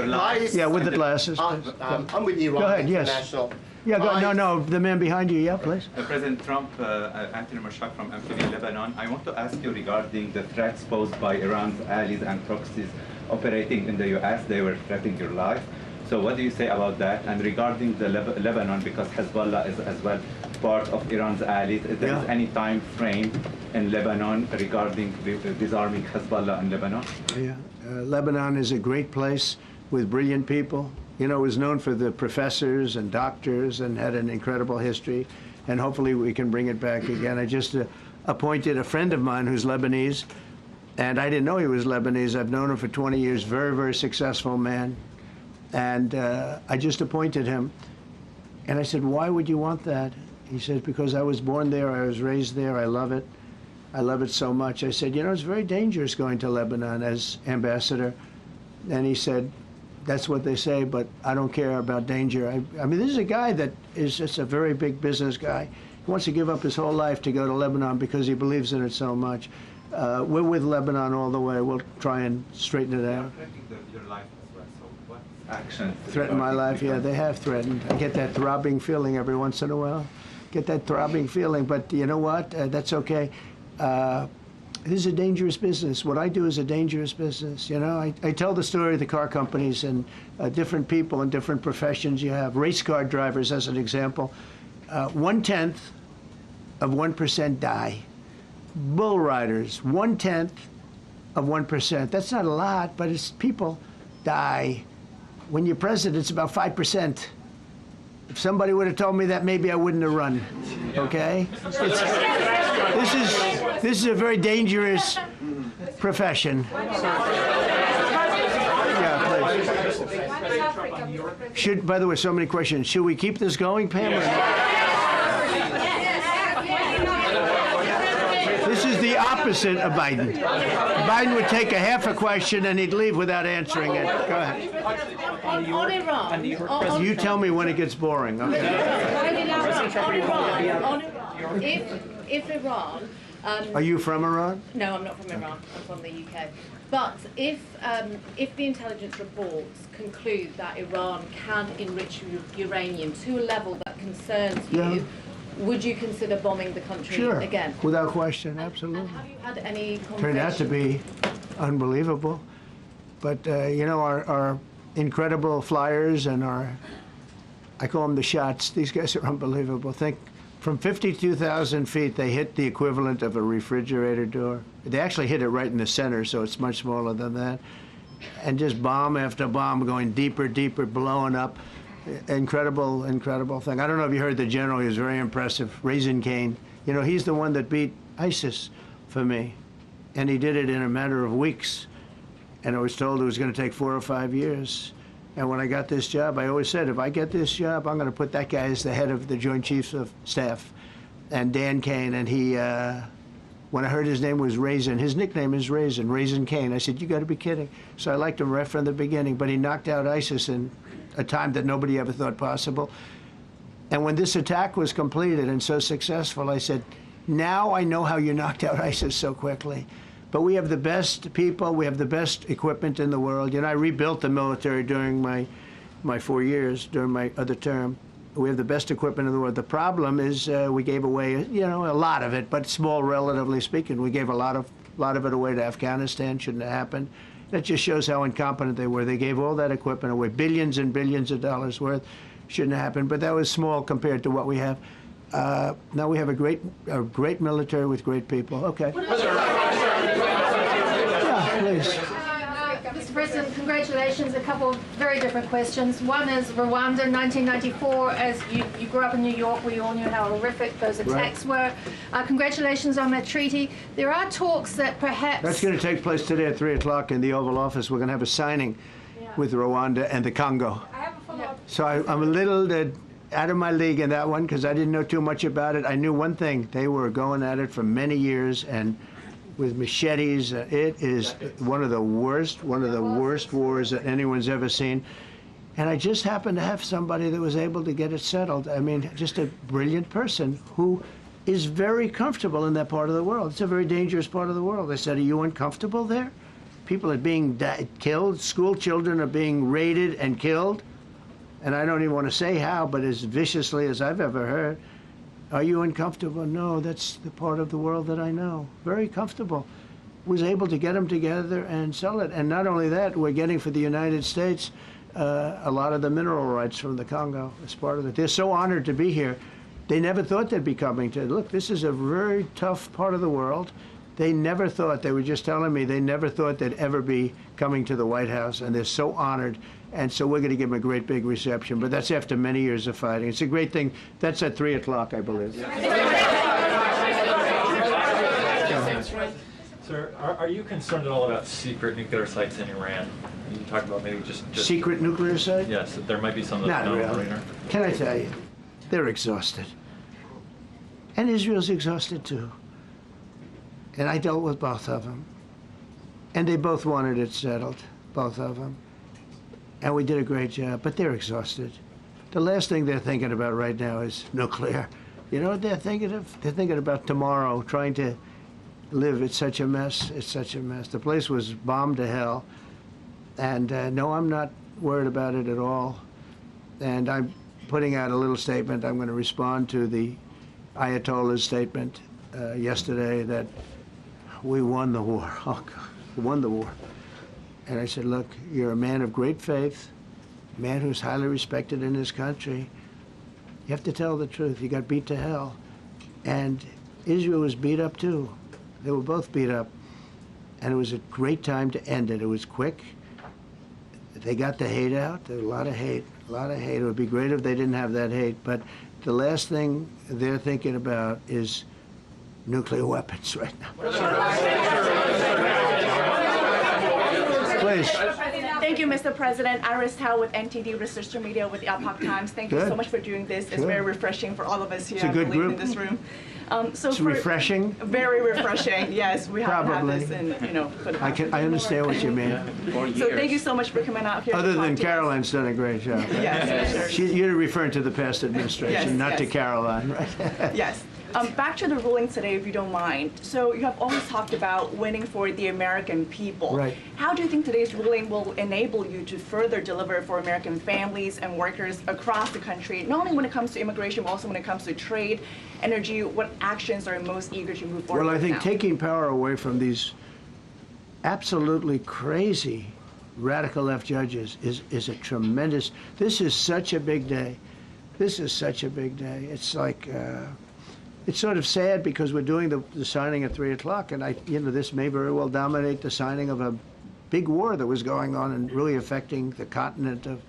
11, Yeah, with the glasses. I'm with Iran Go ahead, yes. International. Yeah, no, the man behind you, yeah, please. President Trump, Anthony Mashhad from Amphibian Lebanon. I want to ask you regarding the threats posed by Iran's allies and proxies operating in the U.S. They were threatening your life. So what do you say about that? And regarding the Lebanon, because Hezbollah is as well part of Iran's allies, is there any time frame in Lebanon regarding disarming Hezbollah in Lebanon? Yeah, Lebanon is a great place with brilliant people. You know, it was known for the professors and doctors and had an incredible history. And hopefully we can bring it back again. I just appointed a friend of mine who's Lebanese, and I didn't know he was Lebanese. I've known him for 20 years, very, very successful man. And I just appointed him. And I said, why would you want that? He said, because I was born there, I was raised there, I love it. I love it so much. I said, you know, it's very dangerous going to Lebanon as ambassador. And he said, that's what they say, but I don't care about danger. I mean, this is a guy that is just a very big business guy. He wants to give up his whole life to go to Lebanon because he believes in it so much. We're with Lebanon all the way. We'll try and straighten it out. Your life as well. So what action? Threaten my life? Yeah, they have threatened. I get that throbbing feeling every once in a while. Get that throbbing feeling, but you know what? That's okay. This is a dangerous business. What I do is a dangerous business. You know, I tell the story of the car companies and different people in different professions you have. Race car drivers, as an example. 1/10 of 1% die. Bull riders, 1/10 of 1%. That's not a lot, but it's people die. When you're president, it's about 5%. If somebody would have told me that, maybe I wouldn't have run. Okay? This is a very dangerous profession. Yeah, please. By the way, so many questions. Should we keep this going, Pam? This is the opposite of Biden. Biden would take a half a question and he'd leave without answering it. Go ahead. On Iran. You tell me when it gets boring. Okay. If Iran. Are you from Iran? No, I'm not from Iran. I'm from the UK. But if the intelligence reports conclude that Iran can enrich uranium to a level that concerns you, would you consider bombing the country again? Without question, absolutely. And have you had any conversations? Turned out to be unbelievable. But, you know, our incredible flyers and I call them the shots, these guys are unbelievable. Think, from 52,000 feet, they hit the equivalent of a refrigerator door. They actually hit it right in the center, so it's much smaller than that. And just bomb after bomb going deeper, deeper, blowing up. Incredible, incredible thing. I don't know if you heard the general, he was very impressive. Raisin Cane. You know, he's the one that beat ISIS for me. And he did it in a matter of weeks. And I was told it was going to take 4 or 5 years. And when I got this job, I always said, if I get this job, I'm going to put that guy as the head of the Joint Chiefs of Staff. And Dan Kane, and he, when I heard his name was Raisin, his nickname is Raisin Kane. I said, you got to be kidding. So I liked him right from the beginning, but he knocked out ISIS in a time that nobody ever thought possible. And when this attack was completed and so successful, I said, now I know how you knocked out ISIS so quickly. But we have the best people, we have the best equipment in the world. You know, I rebuilt the military during my 4 years, during my other term. We have the best equipment in the world. The problem is we gave away, you know, a lot of it, but small, relatively speaking. We gave a lot of it away to Afghanistan. Shouldn't have happened. That just shows how incompetent they were. They gave all that equipment away, billions and billions of dollars worth. Shouldn't have happened, but that was small compared to what we have. Now we have a great military with great people. Okay. Yeah, please. Mr. President, congratulations. A couple of very different questions. One is Rwanda, 1994. As you grew up in New York, we all knew how horrific those attacks were. Congratulations on that treaty. There are talks that perhaps... That's going to take place today at 3 o'clock in the Oval Office. We're going to have a signing with Rwanda and the Congo. I have a follow-up. So I'm a little out of my league in that one because I didn't know too much about it. I knew one thing. They were going at it for many years, and with machetes. It is one of the worst wars that anyone's ever seen. And I just happened to have somebody that was able to get it settled. I mean, just a brilliant person who is very comfortable in that part of the world. It's a very dangerous part of the world. I said, are you uncomfortable there? People are being killed. School children are being raided and killed. And I don't even want to say how, but as viciously as I've ever heard. Are you uncomfortable? No, that's the part of the world that I know. Very comfortable. Was able to get them together and sell it. And not only that, we're getting for the United States a lot of the mineral rights from the Congo as part of it. They're so honored to be here. They never thought they'd be coming to, look, this is a very tough part of the world. They never thought, they were just telling me, they never thought they'd ever be coming to the White House, and they're so honored. And so we're going to give them a great big reception, but that's after many years of fighting. It's a great thing. That's at 3 o'clock, I believe. Sir, are you concerned at all about secret nuclear sites in Iran? You talked about maybe just secret nuclear site? Yes, that there might be some. Not really. Can I tell you, they're exhausted, and Israel's exhausted too. And I dealt with both of them, and they both wanted it settled, both of them. And we did a great job, but they're exhausted. The last thing they're thinking about right now is nuclear. You know what they're thinking of? They're thinking about tomorrow, trying to live. It's such a mess. It's such a mess. The place was bombed to hell. And no, I'm not worried about it at all. And I'm putting out a little statement. I'm going to respond to the Ayatollah's statement yesterday that we won the war. Oh, God, we won the war. And I said, look, you're a man of great faith, a man who's highly respected in his country. You have to tell the truth. You got beat to hell. And Israel was beat up too. They were both beat up. And it was a great time to end it. It was quick. They got the hate out. There was a lot of hate, a lot of hate. It would be great if they didn't have that hate. But the last thing they're thinking about is nuclear weapons right now. Please. Thank you, Mr. President. Iris Howe with NTD Research Media with the Epoch Times. Thank you so much for doing this. It's very refreshing for all of us here. It's a good group. In this room. It's refreshing. Very refreshing. Yes, we haven't had this in, for the past I understand what you mean. So thank you so much for coming out here. Other than Caroline's done a great job. Yes, sure. You're referring to the past administration, not to Caroline, right? Yes. Back to the ruling today, if you don't mind. So you have always talked about winning for the American people. Right. How do you think today's ruling will enable you to further deliver for American families and workers across the country, not only when it comes to immigration, but also when it comes to trade, energy? What actions are most eager to move forward Well, I think now? taking power away from these absolutely crazy radical left judges is a tremendous, this is such a big day. This is such a big day. It's like, it's sort of sad because we're doing the signing at 3 o'clock, and this may very well dominate the signing of a big war that was going on and really affecting the continent of,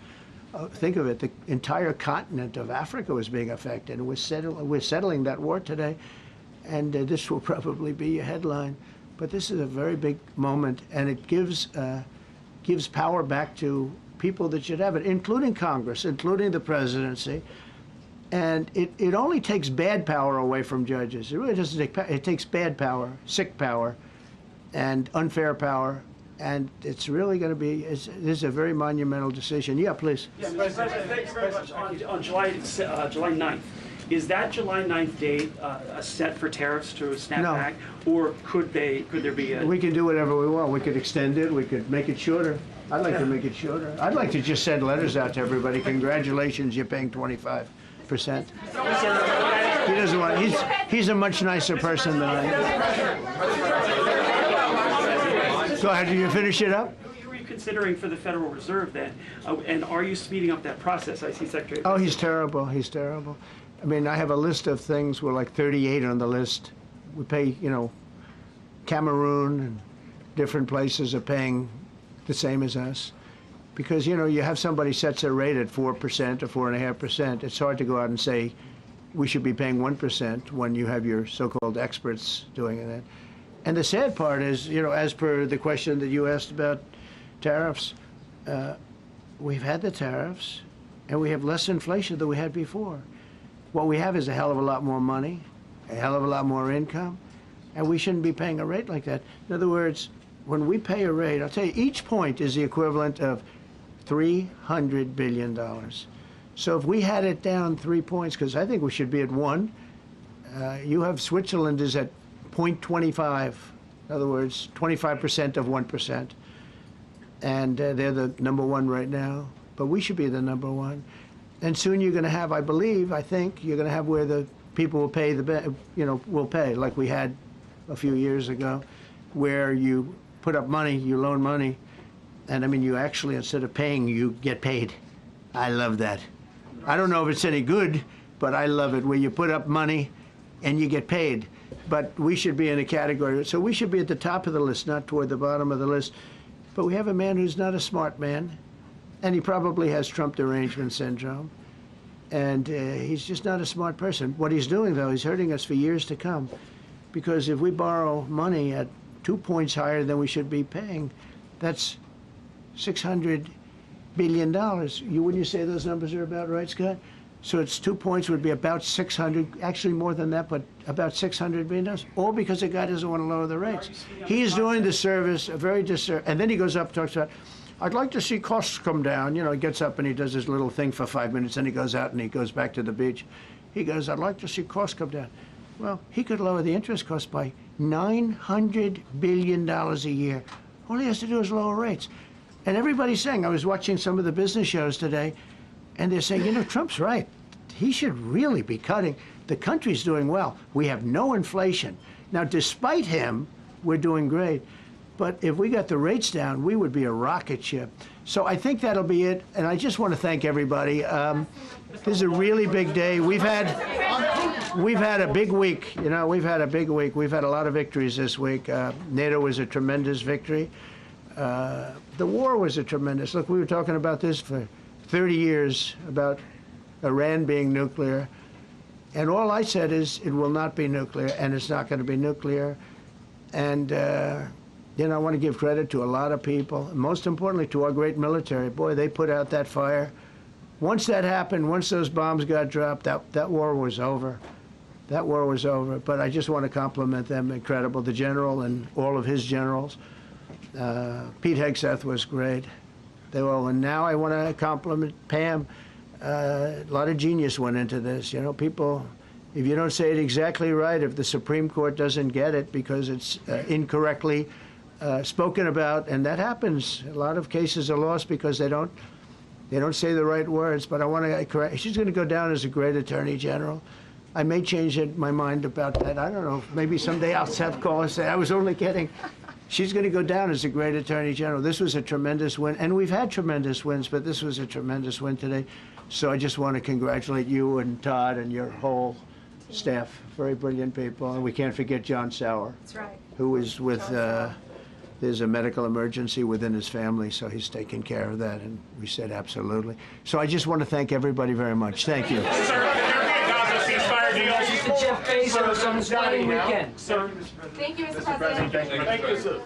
think of it, the entire continent of Africa was being affected. And we're settling that war today, and this will probably be a headline. But this is a very big moment, and it gives power back to people that should have it, including Congress, including the presidency. And it only takes bad power away from judges. It really doesn't take power. It takes bad power, sick power, and unfair power. And it's really going to be, this is a very monumental decision. Yeah, please. Yes, President, thank you very much. On July 9th, is that July 9th date set for tariffs to snap back? Or could there be a... We can do whatever we want. We could extend it. We could make it shorter. I'd like to make it shorter. I'd like to just send letters out to everybody. Congratulations, you're paying 25%. He doesn't want, he's a much nicer person than I am. Go ahead, do you finish it up? Who are you considering for the Federal Reserve then? And are you speeding up that process? I see Secretary. Oh, he's terrible, he's terrible. I mean, I have a list of things, we're like 38 on the list. We pay, you know, Cameroon and different places are paying the same as us. Because, you know, you have somebody sets a rate at 4% or 4.5%. It's hard to go out and say we should be paying 1% when you have your so-called experts doing that. And the sad part is, you know, as per the question that you asked about tariffs, we've had the tariffs and we have less inflation than we had before. What we have is a hell of a lot more money, a hell of a lot more income, and we shouldn't be paying a rate like that. In other words, when we pay a rate, I'll tell you, each point is the equivalent of $300 billion. So if we had it down 3 points, because I think we should be at 1, you have Switzerland is at 0.25, in other words, 25% of 1%. And they're the #1 right now, but we should be the #1. And soon you're going to have, I think, you're going to have where the people will pay will pay, like we had a few years ago, where you put up money, you loan money, and I mean, you actually, instead of paying, you get paid. I love that. I don't know if it's any good, but I love it, where you put up money and you get paid. But we should be in a category, so we should be at the top of the list, not toward the bottom of the list. But we have a man who's not a smart man, and he probably has Trump derangement syndrome. And he's just not a smart person. What he's doing, though, he's hurting us for years to come. Because if we borrow money at 2 points higher than we should be paying, that's $600 billion. Wouldn't you say those numbers are about right, Scott? So it's 2 points would be about 600, actually more than that, but about $600 billion, all because the guy doesn't want to lower the rates. He's doing the service, a very disservice, and then he goes up and talks about, I'd like to see costs come down. You know, he gets up and he does his little thing for 5 minutes, then he goes out and he goes back to the beach. He goes, I'd like to see costs come down. Well, he could lower the interest cost by $900 billion a year. All he has to do is lower rates. And everybody's saying, I was watching some of the business shows today, and they're saying, you know, Trump's right. He should really be cutting. The country's doing well. We have no inflation. Now, despite him, we're doing great. But if we got the rates down, we would be a rocket ship. So I think that'll be it. And I just want to thank everybody. This is a really big day. We've had a big week. You know, we've had a big week. We've had a lot of victories this week. NATO was a tremendous victory. The war was a tremendous. Look, we were talking about this for 30 years, about Iran being nuclear. And all I said is it will not be nuclear, and it's not going to be nuclear. And you know, I want to give credit to a lot of people, and most importantly to our great military. Boy, they put out that fire. Once that happened, once those bombs got dropped, that war was over. That war was over. But I just want to compliment them. Incredible. The general and all of his generals. Pete Hegseth was great. They were all. And now I want to compliment Pam. A lot of genius went into this. You know, people, if you don't say it exactly right, if the Supreme Court doesn't get it because it's incorrectly spoken about, and that happens. A lot of cases are lost because they don't say the right words. But I want to correct. She's going to go down as a great attorney general. I may change my mind about that. I don't know. Maybe someday I'll have call and say I was only kidding. She's going to go down as a great attorney general. This was a tremendous win, and we've had tremendous wins, but this was a tremendous win today. So I just want to congratulate you and Todd and your whole staff. Very brilliant people, and we can't forget John Sauer. That's right. Who is with. There's a medical emergency within his family, so he's taking care of that, and we said absolutely. So I just want to thank everybody very much. Thank you. Jeff Bezos on his wedding weekend. Thank you, Mr. President. Thank you, sir.